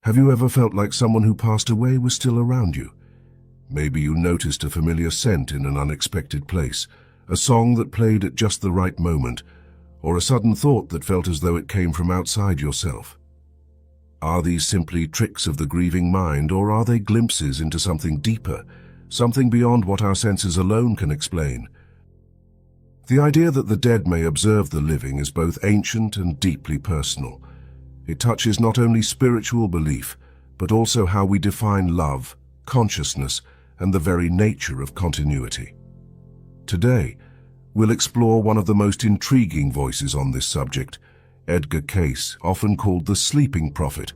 Have you ever felt like someone who passed away was still around you? Maybe you noticed a familiar scent in an unexpected place, a song that played at just the right moment, or a sudden thought that felt as though it came from outside yourself. Are these simply tricks of the grieving mind, or are they glimpses into something deeper, something beyond what our senses alone can explain? The idea that the dead may observe the living is both ancient and deeply personal. It touches not only spiritual belief, but also how we define love, consciousness, and the very nature of continuity. Today, we'll explore one of the most intriguing voices on this subject, Edgar Cayce, often called the sleeping prophet,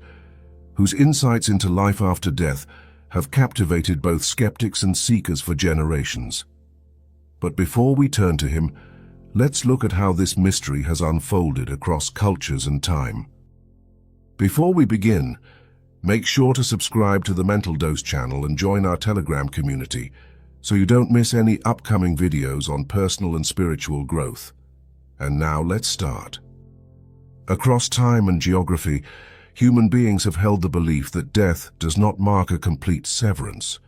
whose insights into life after death have captivated both skeptics and seekers for generations. But before we turn to him, let's look at how this mystery has unfolded across cultures and time. Before we begin, make sure to subscribe to the Mental Dose channel and join our Telegram community so you don't miss any upcoming videos on personal and spiritual growth. And now let's start. Across time and geography, human beings have held the belief that death does not mark a complete severance.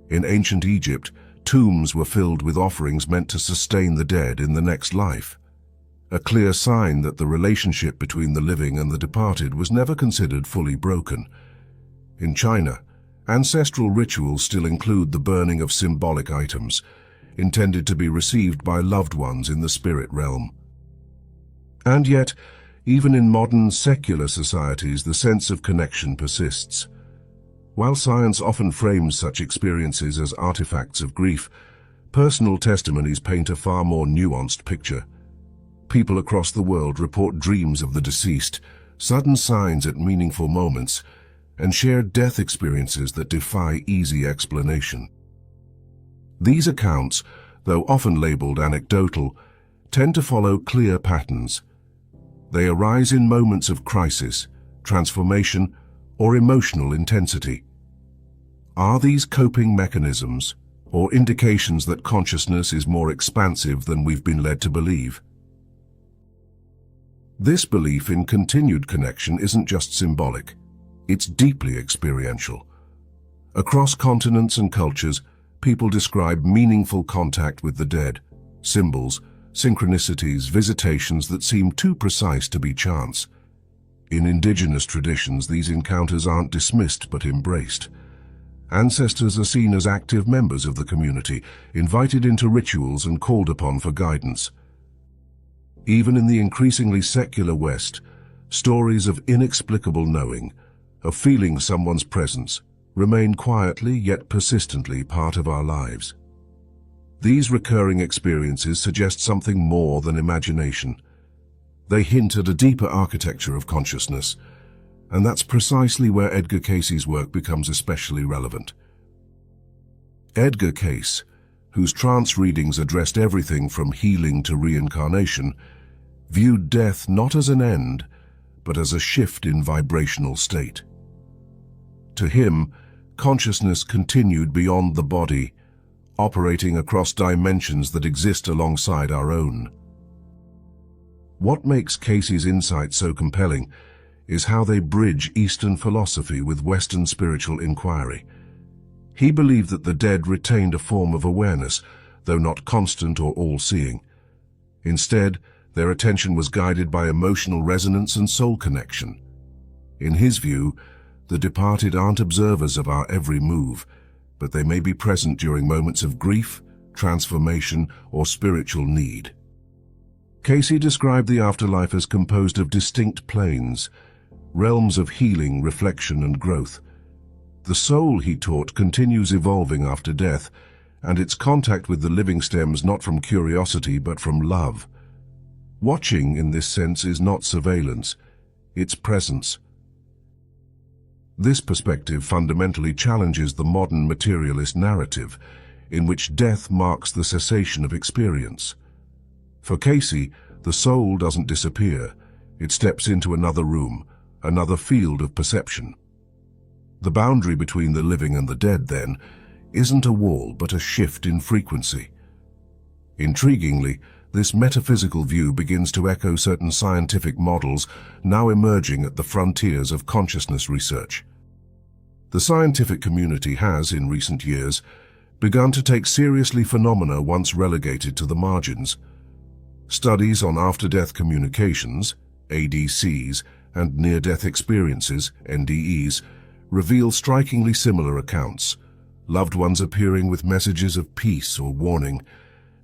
In ancient Egypt, tombs were filled with offerings meant to sustain the dead in the next life, a clear sign that the relationship between the living and the departed was never considered fully broken. In China, ancestral rituals still include the burning of symbolic items, intended to be received by loved ones in the spirit realm. And yet, even in modern secular societies, the sense of connection persists. While science often frames such experiences as artifacts of grief, personal testimonies paint a far more nuanced picture. People across the world report dreams of the deceased, sudden signs at meaningful moments, and shared death experiences that defy easy explanation. These accounts, though often labeled anecdotal, tend to follow clear patterns. They arise in moments of crisis, transformation, or emotional intensity. Are these coping mechanisms, or indications that consciousness is more expansive than we've been led to believe? This belief in continued connection isn't just symbolic, it's deeply experiential. Across continents and cultures, people describe meaningful contact with the dead, symbols, synchronicities, visitations that seem too precise to be chance. In indigenous traditions, these encounters aren't dismissed but embraced. Ancestors are seen as active members of the community, invited into rituals and called upon for guidance. Even in the increasingly secular West, stories of inexplicable knowing, of feeling someone's presence, remain quietly yet persistently part of our lives. These recurring experiences suggest something more than imagination. They hint at a deeper architecture of consciousness, and that's precisely where Edgar Cayce's work becomes especially relevant. Edgar Cayce, whose trance readings addressed everything from healing to reincarnation, viewed death not as an end, but as a shift in vibrational state. To him, consciousness continued beyond the body, operating across dimensions that exist alongside our own. What makes Cayce's insights so compelling is how they bridge Eastern philosophy with Western spiritual inquiry. He believed that the dead retained a form of awareness, though not constant or all-seeing. Instead, their attention was guided by emotional resonance and soul connection. In his view, the departed aren't observers of our every move, but they may be present during moments of grief, transformation, or spiritual need. Cayce described the afterlife as composed of distinct planes, realms of healing, reflection, and growth. The soul, he taught, continues evolving after death, and its contact with the living stems not from curiosity but from love. Watching, in this sense, is not surveillance, it's presence. This perspective fundamentally challenges the modern materialist narrative, in which death marks the cessation of experience. For Cayce, the soul doesn't disappear, it steps into another room, another field of perception. The boundary between the living and the dead, then, isn't a wall but a shift in frequency. Intriguingly, this metaphysical view begins to echo certain scientific models now emerging at the frontiers of consciousness research. The scientific community has, in recent years, begun to take seriously phenomena once relegated to the margins. Studies on after-death communications, ADCs, and near-death experiences, NDEs, reveal strikingly similar accounts, loved ones appearing with messages of peace or warning,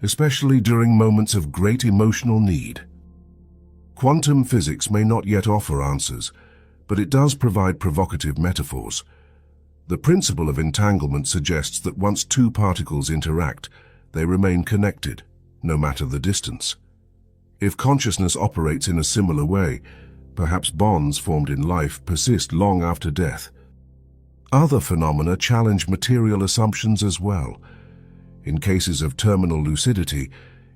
especially during moments of great emotional need. Quantum physics may not yet offer answers, but it does provide provocative metaphors. The principle of entanglement suggests that once two particles interact, they remain connected, no matter the distance. If consciousness operates in a similar way, perhaps bonds formed in life persist long after death. Other phenomena challenge material assumptions as well. In cases of terminal lucidity,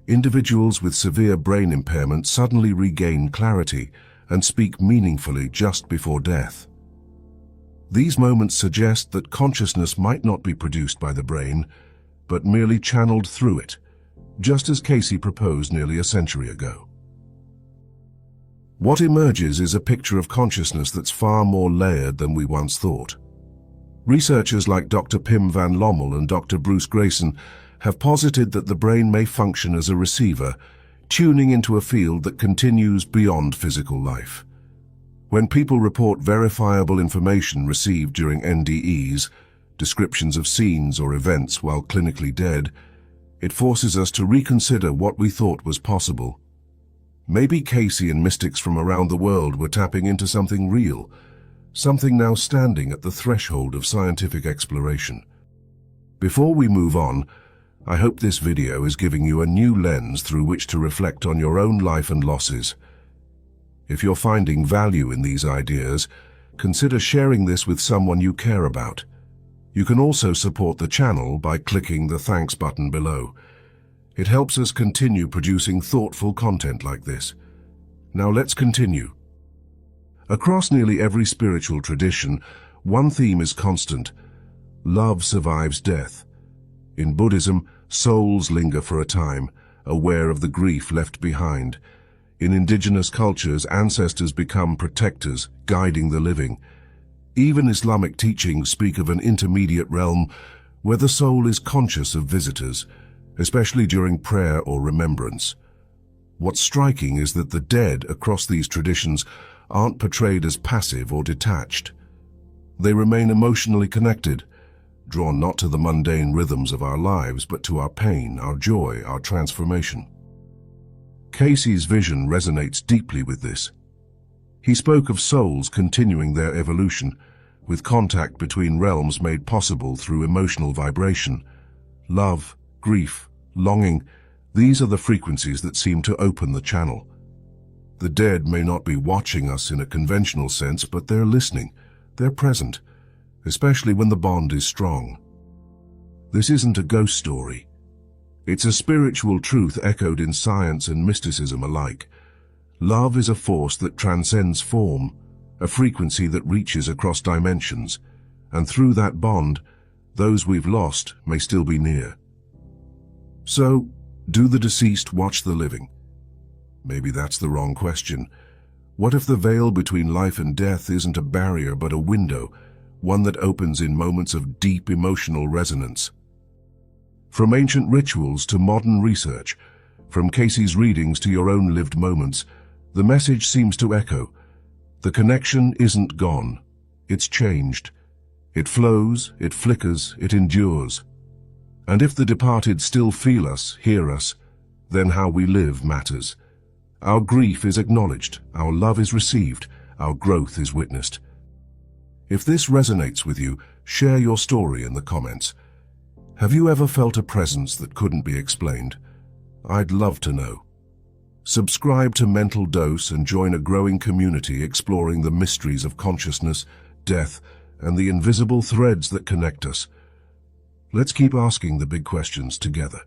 individuals with severe brain impairment suddenly regain clarity and speak meaningfully just before death. These moments suggest that consciousness might not be produced by the brain, but merely channeled through it, just as Casey proposed nearly a century ago. What emerges is a picture of consciousness that's far more layered than we once thought. Researchers like Dr. Pim van Lommel and Dr. Bruce Grayson have posited that the brain may function as a receiver, tuning into a field that continues beyond physical life. When people report verifiable information received during NDEs, descriptions of scenes or events while clinically dead, it forces us to reconsider what we thought was possible. Maybe Casey and mystics from around the world were tapping into something real, something now standing at the threshold of scientific exploration. Before we move on, I hope this video is giving you a new lens through which to reflect on your own life and losses. If you're finding value in these ideas, consider sharing this with someone you care about. You can also support the channel by clicking the thanks button below. It helps us continue producing thoughtful content like this. Now let's continue. Across nearly every spiritual tradition, one theme is constant: love survives death. In Buddhism, souls linger for a time, aware of the grief left behind. In indigenous cultures, ancestors become protectors, guiding the living. Even Islamic teachings speak of an intermediate realm where the soul is conscious of visitors, especially during prayer or remembrance. What's striking is that the dead across these traditions aren't portrayed as passive or detached. They remain emotionally connected, drawn not to the mundane rhythms of our lives, but to our pain, our joy, our transformation. Casey's vision resonates deeply with this. He spoke of souls continuing their evolution, with contact between realms made possible through emotional vibration. Love, grief, longing, these are the frequencies that seem to open the channel. The dead may not be watching us in a conventional sense, but they're listening, they're present, especially when the bond is strong. This isn't a ghost story. It's a spiritual truth echoed in science and mysticism alike. Love is a force that transcends form, a frequency that reaches across dimensions, and through that bond, those we've lost may still be near. So, do the deceased watch the living? Maybe that's the wrong question. What if the veil between life and death isn't a barrier but a window, one that opens in moments of deep emotional resonance? From ancient rituals to modern research, from Casey's readings to your own lived moments, the message seems to echo. The connection isn't gone. It's changed. It flows, it flickers, it endures. And if the departed still feel us, hear us, then how we live matters. Our grief is acknowledged, our love is received, our growth is witnessed. If this resonates with you, share your story in the comments. Have you ever felt a presence that couldn't be explained? I'd love to know. Subscribe to Mental Dose and join a growing community exploring the mysteries of consciousness, death, and the invisible threads that connect us. Let's keep asking the big questions together.